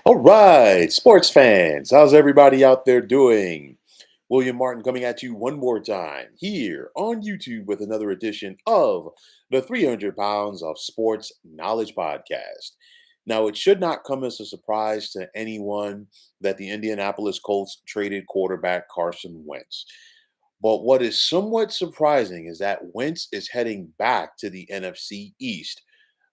All right, sports fans, how's everybody out there doing? William Martin coming at you one more time here on YouTube with another edition of the 300 Pounds of Sports Knowledge Podcast. Now, it should not come as a surprise to anyone that the Indianapolis Colts traded quarterback Carson Wentz. But what is somewhat surprising is that Wentz is heading back to the NFC East.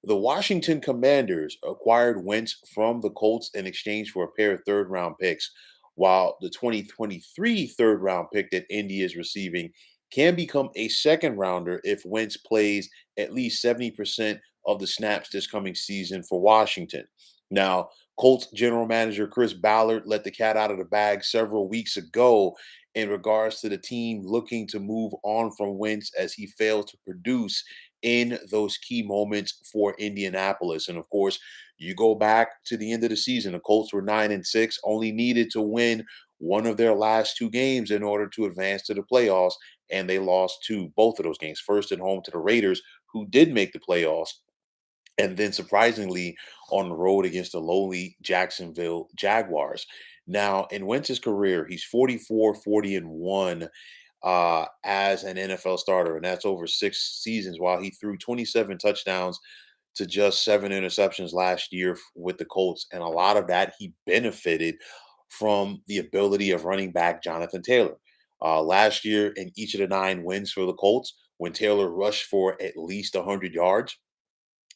The Washington Commanders acquired Wentz from the Colts in exchange for a pair of third round picks, while the 2023 third round pick that Indy is receiving can become a second rounder if Wentz plays at least 70% of the snaps this coming season for Washington. Now, Colts general manager Chris Ballard let the cat out of the bag several weeks ago in regards to the team looking to move on from Wentz as he failed to produce in those key moments for Indianapolis. And of course, you go back to the end of the season, the Colts were 9-6, only needed to win one of their last two games in order to advance to the playoffs. And they lost both of those games, first at home to the Raiders, who did make the playoffs, and then surprisingly on the road against the lowly Jacksonville Jaguars. Now, in Wentz's career, he's 44, 40-1 as an NFL starter, and that's over 6 seasons, while he threw 27 touchdowns to just 7 interceptions last year with the Colts. And a lot of that he benefited from the ability of running back Jonathan Taylor. Last year, in each of the 9 wins for the Colts, when Taylor rushed for at least 100 yards,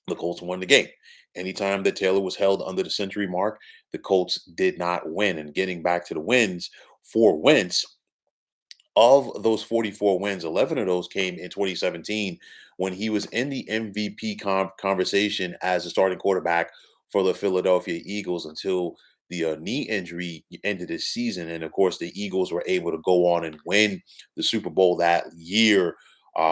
the Colts won the game. Anytime that Taylor was held under the century mark, the Colts did not win. And getting back to the wins for Wentz, of those 44 wins, 11 of those came in 2017 when he was in the MVP conversation as a starting quarterback for the Philadelphia Eagles until the knee injury ended his season. And of course, the Eagles were able to go on and win the Super Bowl that year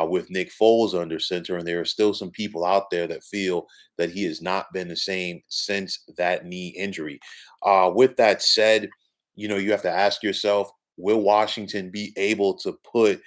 with Nick Foles under center. And there are still some people out there that feel that he has not been the same since that knee injury. With that said, you have to ask yourself, will Washington be able to put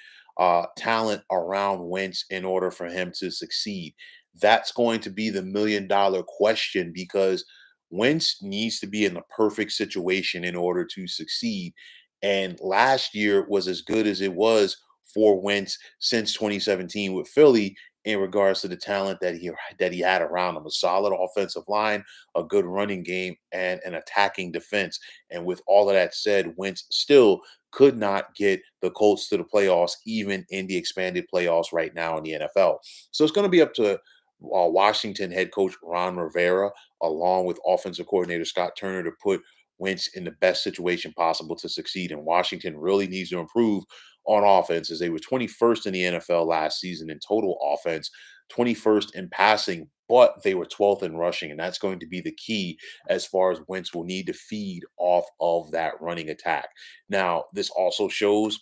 talent around Wentz in order for him to succeed? That's going to be the $1 million question because Wentz needs to be in the perfect situation in order to succeed. And last year was as good as it was for Wentz since 2017 with Philly in regards to the talent that he had around him. A solid offensive line, a good running game, and an attacking defense. And with all of that said, Wentz still could not get the Colts to the playoffs, even in the expanded playoffs right now in the NFL. So it's going to be up to Washington head coach Ron Rivera, along with offensive coordinator Scott Turner, to put Wentz in the best situation possible to succeed. And Washington really needs to improve on offense as they were 21st in the NFL last season in total offense, 21st in passing, but they were 12th in rushing. And that's going to be the key as far as Wentz will need to feed off of that running attack. Now, this also shows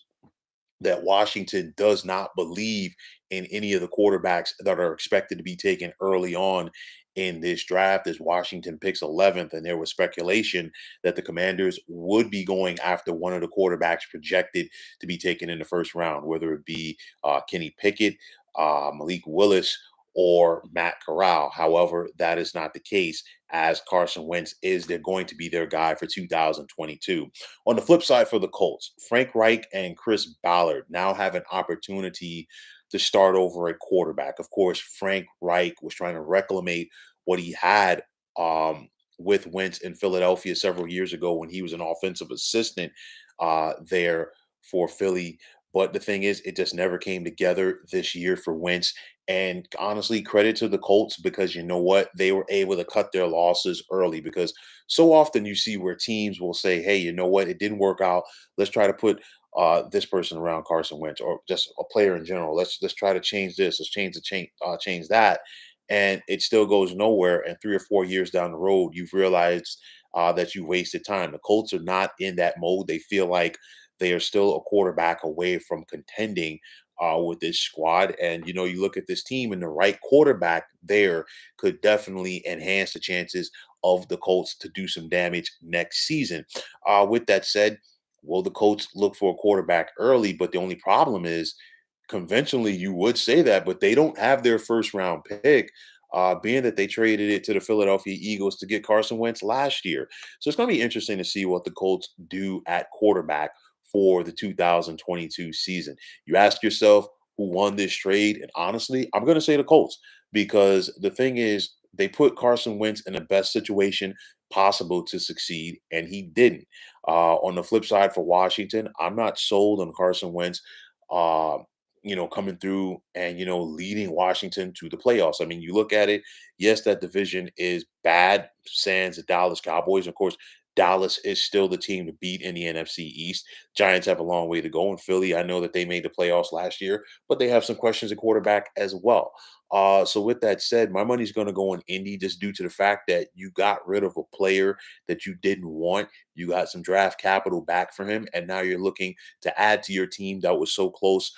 that Washington does not believe in any of the quarterbacks that are expected to be taken early on in this draft as Washington picks 11th. And there was speculation that the Commanders would be going after one of the quarterbacks projected to be taken in the first round, whether it be Kenny Pickett, Malik Willis, or Matt Corral. However, that is not the case as Carson Wentz is they're going to be their guy for 2022. On the flip side for the Colts, Frank Reich and Chris Ballard now have an opportunity to start over at quarterback. Of course, Frank Reich was trying to reclamate what he had with Wentz in Philadelphia several years ago when he was an offensive assistant there for Philly. But the thing is, it just never came together this year for Wentz. And honestly, credit to the Colts because you know what? They were able to cut their losses early because so often you see where teams will say, hey, you know what? It didn't work out. Let's try to put this person around Carson Wentz or just a player in general. Let's try to change this. Let's change that. And it still goes nowhere. And 3 or 4 years down the road, you've realized that you wasted time. The Colts are not in that mode. They feel like they are still a quarterback away from contending with this squad. And, you look at this team and the right quarterback there could definitely enhance the chances of the Colts to do some damage next season. With that said, will the Colts look for a quarterback early? But the only problem is conventionally you would say that, but they don't have their first round pick. being that they traded it to the Philadelphia Eagles to get Carson Wentz last year. So it's going to be interesting to see what the Colts do at quarterback for the 2022 season. You ask yourself who won this trade, and honestly, I'm going to say the Colts because the thing is, they put Carson Wentz in the best situation possible to succeed, and he didn't. On the flip side, for Washington, I'm not sold on Carson Wentz. Uh, coming through and leading Washington to the playoffs. I mean, you look at it. Yes, that division is bad. Sans the Dallas Cowboys, of course. Dallas is still the team to beat in the NFC East. Giants have a long way to go in Philly. I know that they made the playoffs last year, but they have some questions at quarterback as well. So with that said, my money's going to go on Indy just due to the fact that you got rid of a player that you didn't want. You got some draft capital back for him, and now you're looking to add to your team that was so close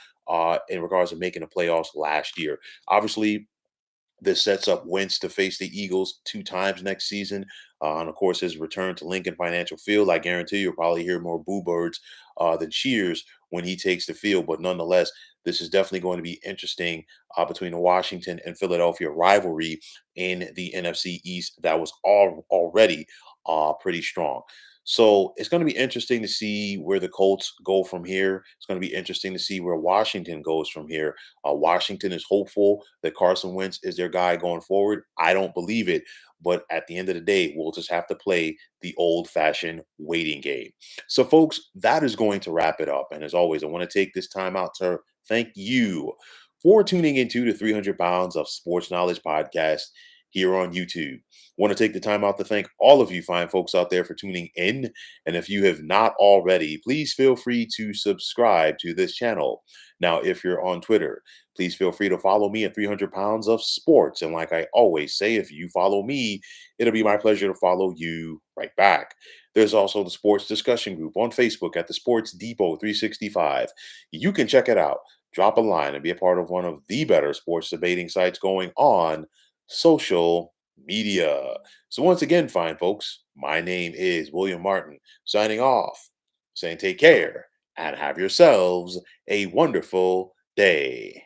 in regards to making the playoffs last year. Obviously, this sets up Wentz to face the Eagles two times next season. And of course, his return to Lincoln Financial Field. I guarantee you'll probably hear more boo birds than cheers when he takes the field. But nonetheless, this is definitely going to be interesting between the Washington and Philadelphia rivalry in the NFC East that was already pretty strong. So it's going to be interesting to see where the Colts go from here. It's going to be interesting to see where Washington goes from here. Washington is hopeful that Carson Wentz is their guy going forward. I don't believe it. But at the end of the day, we'll just have to play the old fashioned waiting game. So, folks, that is going to wrap it up. And as always, I want to take this time out to thank you for tuning into the 300 Pounds of Sports Knowledge podcast here on YouTube. Want to take the time out to thank all of you fine folks out there for tuning in. And if you have not already, please feel free to subscribe to this channel. Now, if you're on Twitter, please feel free to follow me at 300 Pounds of Sports. And like I always say, if you follow me, it'll be my pleasure to follow you right back. There's also the sports discussion group on Facebook at the Sports Depot 365. You can check it out, drop a line, and be a part of one of the better sports debating sites going on social media. So, once again, fine folks, my name is William Martin, signing off, saying take care and have yourselves a wonderful day.